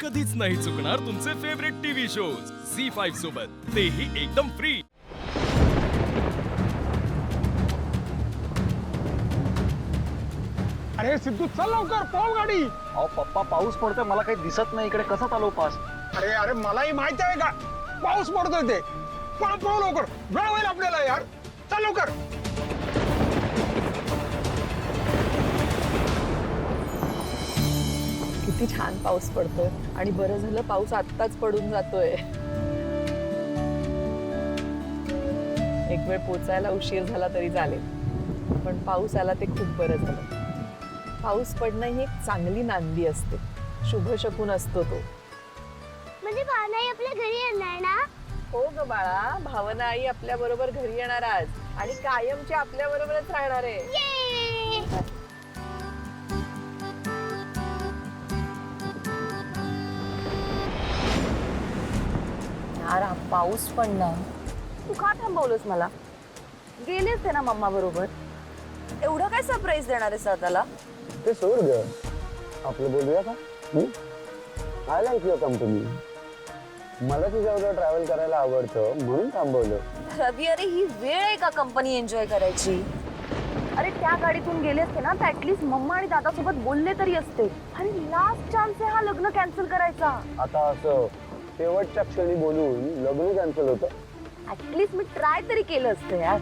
कधीच नाही चुकणार तुमचे फेवरेट टीव्ही शोज झी5 सोबत, तेही एकदम फ्री। अरे सिद्धू चल लवकर पळव गाडी। अहो पप्पा पाऊस पडतोय, मला काही दिसत नाही इकडे, कसा चालू पास? अरे अरे मलाही माहिती आहे का पाऊस पडतोय ते, पळव लवकर, वेळ होईल आपल्याला यार, चल लवकर। किती छान पाऊस पडतोय आणि बरं झालं पाऊस आत्ताच पडून जातोय। एक वेळ पोचायला उशीर झाला तरी चालेल, पण पाऊस आला ते खूप बरं झालं। पाऊस पडणं ही एक चांगली नांदी असते, शुभ शकून असतो तो। म्हणजे भावनाई आपल्या घरी येणार ना? हो ग बाळा, भावना आई आपल्या बरोबर घरी येणार आज आणि कायमची आपल्या बरोबरच राहणार आहे। यार हा पाऊस पडणार, तू का थांबवलंस मला? गेलेच ते ना मम्मा बरोबर, एवढं काय सरप्राईज देणार आहे स्वतःला? ते सोड ग, आपलं बोलूया का? आय लाईक युअर कंपनी, मला तुझ्याबरोबर ट्रॅव्हल करायला आवडतं म्हणून थांबवलं। रवी अरे ही वेळ आहे का कंपनी एन्जॉय करायची? अरे त्या गाडीतून गेले असते ना तर ऍटलीस्ट मम्मा आणि दादा सोबत बोलले तरी असते। अरे लास्ट चान्स आहे हा लग्न कॅन्सल करायचा। आता असं शेवटच्या क्षणी बोलून लग्न कॅन्सल होतं? ऍटलीस्ट मी ट्राय तरी केलं असतं यार।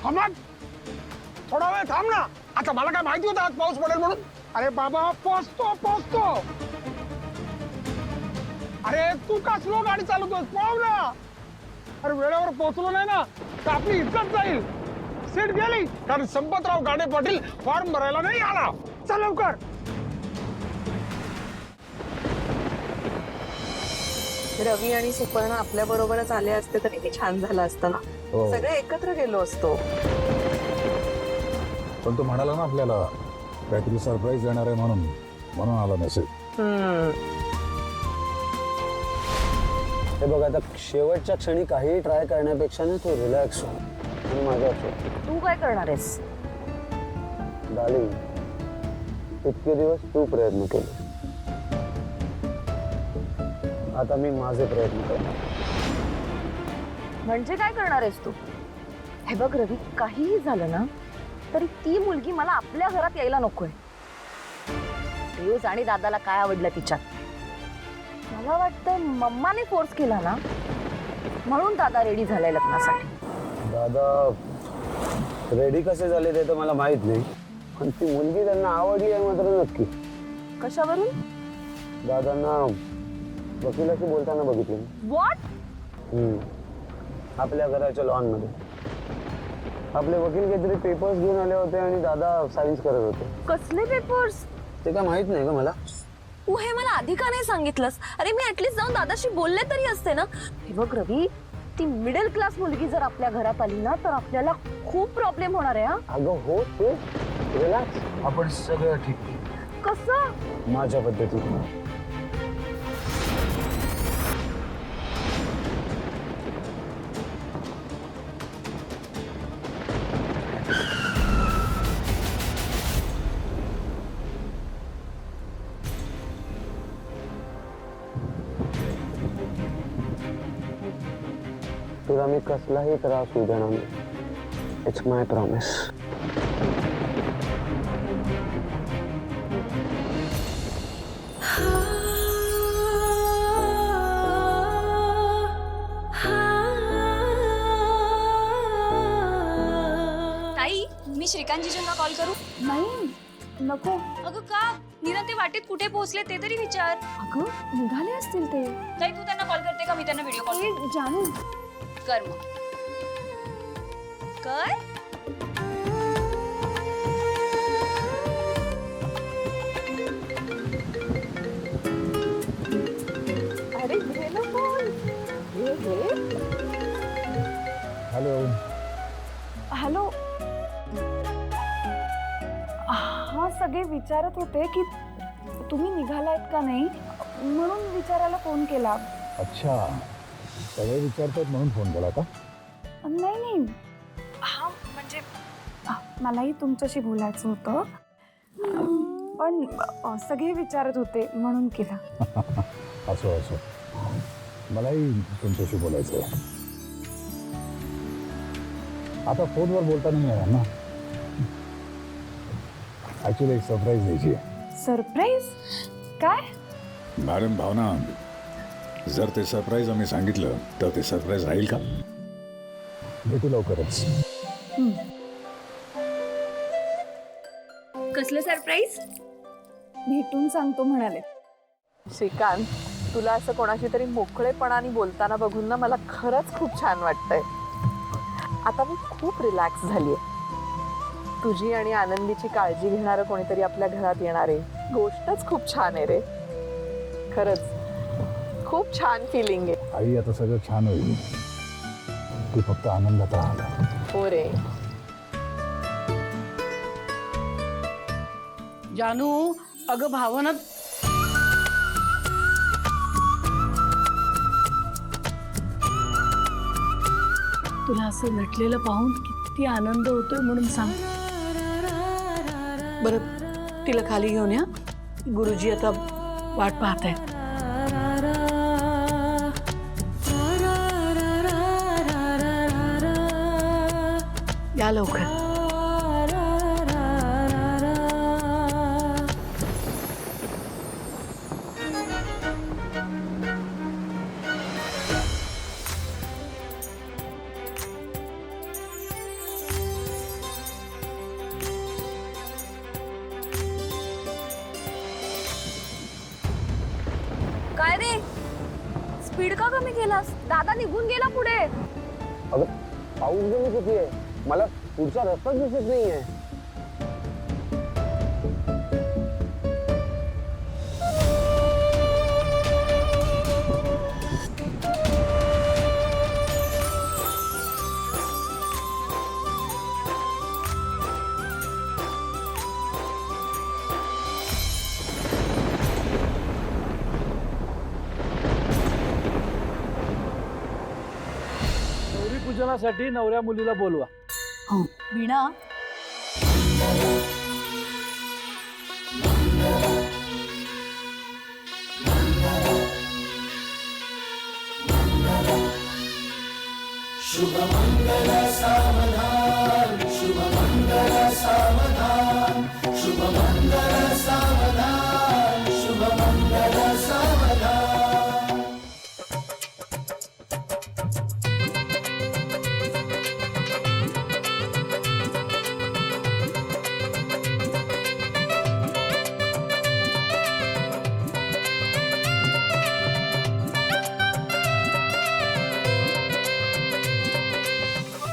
थांब थोडा वेळ थांब ना, आता मला काय माहिती होतं आज पाऊस पडेल म्हणून? अरे बाबा पोचतो। अरे तू का स्लो गाडी चालवतोस, पळव ना। अरे वेळेवर पोहोचलो नाही ना तर आपली इज्जत जाईल, सीट गेली कारण संपतराव गाडे पाटील फॉर्म भरायला नाही आला। चल लवकर। रवी आणि सुपर्ण आपल्या बरोबरच आले असते तर किती छान झालं असतं ना, सगळे एकत्र गेलो असतो। पण तो म्हणाला ना आपल्याला काहीतरी सरप्राईज देणार आहे म्हणून आला नसेल। हे बघ, आता शेवटच्या क्षणी काही ट्राय करण्यापेक्षा ना तू रिलॅक्स हो आणि माझ्या तू काय करणार आहेस? डार्लिंग, इतके दिवस तू प्रयत्न केले, आता मी माझे प्रयत्न करणार। म्हणजे काय करणार आहेस तू? हे बघ रवी, काहीही झालं ना तरी ती मुलगी मला आपल्या घरात यायला नकोय। पियुष आणि दादाला काय आवडलं तिच्यात? मला वाटतं मम्माने फोर्स केला ना म्हणून दादा रेडी झालाय लग्नासाठी। दादा रेडी कसे झाले ते तर मला माहित नाही, पण ती मुलगी त्यांना आवडली आहे मात्र नक्की। कशावरून? दादांना वकिलाशी बोलताना बघितलं। व्हॉट? आपल्या घराच्या लॉन मध्ये आपले वकील काहीतरी पेपर्स घेऊन आले होते आणि दादा साईन्स करत होते। कसले पेपर्स? ते काय माहित नाही का मला? तू हे मला आधी का नाही सांगितलंस? अरे मी ऍटलीस्ट जाऊन दादाशी बोलले तरी असते ना। हे बघ रवी, ती मिडल क्लास मुलगी जर आपल्या घरात आली ना तर आपल्याला खूप प्रॉब्लेम होणार आहे। अगं हो, तू रिलॅक्स, आपण सगळं ठीक। कसं? माझ्या पद्धतीने। तुला मी कसलाही त्रास होऊ देणार नाही, इट्स माय प्रॉमिस। ताई, मी श्रीकांत जीजूंना कॉल करू? नाही नको। अगं का? निरंते वाटेत कुठे पोहोचले ते तरी विचार। अगं निघाले असतील ते। ताई, तू त्यांना कॉल करते का? मी त्यांना व्हिडिओ कॉल जानू कर मग कर। अरे घे ना फोन, घे। हॅलो, हॅलो, हा सगळे विचारत होते की तुम्ही निघालात का नाही म्हणून विचारायला फोन केला। अच्छा, सगळे विचारतात म्हणून फोन केला का? नाही नाही, हा म्हणजे मलाही तुमच्याशी बोलायचं होतं, पण सगळे विचारत होते म्हणून केलं. असो असो, मलाही तुमच्याशी बोलायचं आहे. आता फोनवर बोलता नाही येणार ना. ऍक्च्युली एक सरप्राईज द्यायची आहे. सरप्राईज? काय? मॅडम भावना, जर ते सरप्राईज आम्ही सांगितलं तर ते सरप्राईज राहील का? भेटू लवकरच. कसलं सरप्राईज? भेटून सांगतो म्हणाले. श्रीकांत, तुला असं कोणाशी तरी मोकळेपणाने बोलताना बघून ना मला खरंच खूप छान वाटतंय. आता मी खूप रिलॅक्स झालीये. तुझी आणि आनंदीची काळजी घेणारं कोणीतरी आपल्या घरात येणार आहे, गोष्टच खूप छान आहे रे. खरंच खूप छान फिलिंग आहे. आई, आता सगळं छान होईल. तू फक्त आनंदात राहा. हो रे. जानू, अगं भावना, तुला असं नटलेलं पाहून किती आनंद होतोय म्हणून सांग बरं. तिला खाली घेऊन या, गुरुजी आता वाट पाहत आहेत. या लवकर. काय रे, स्पीड का कमी केलास? दादा निघून गेला पुढे. अगं पाऊस कमी किती आहे, मला पुढचा रस्ताच दिसत नाहीये. पूजनासाठी नवऱ्या मुलीला बोलवा. वीणा,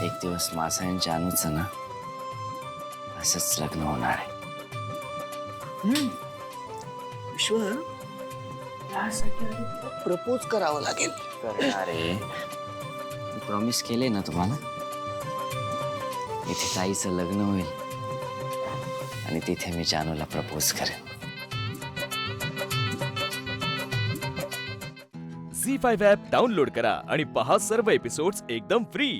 एक दिवस माझं आणि जानूचं ना असंच लग्न होणार आहे. ईश्वर, प्रपोज करावं लागेल. करणार आहे. मी प्रॉमिस केले ना तुम्हाला. इथे ताईचं लग्न होईल आणि तिथे मी जानूला प्रपोज करेन. झी 5 ॲप डाउनलोड करा आणि पहा सर्व एपिसोड्स एकदम फ्री.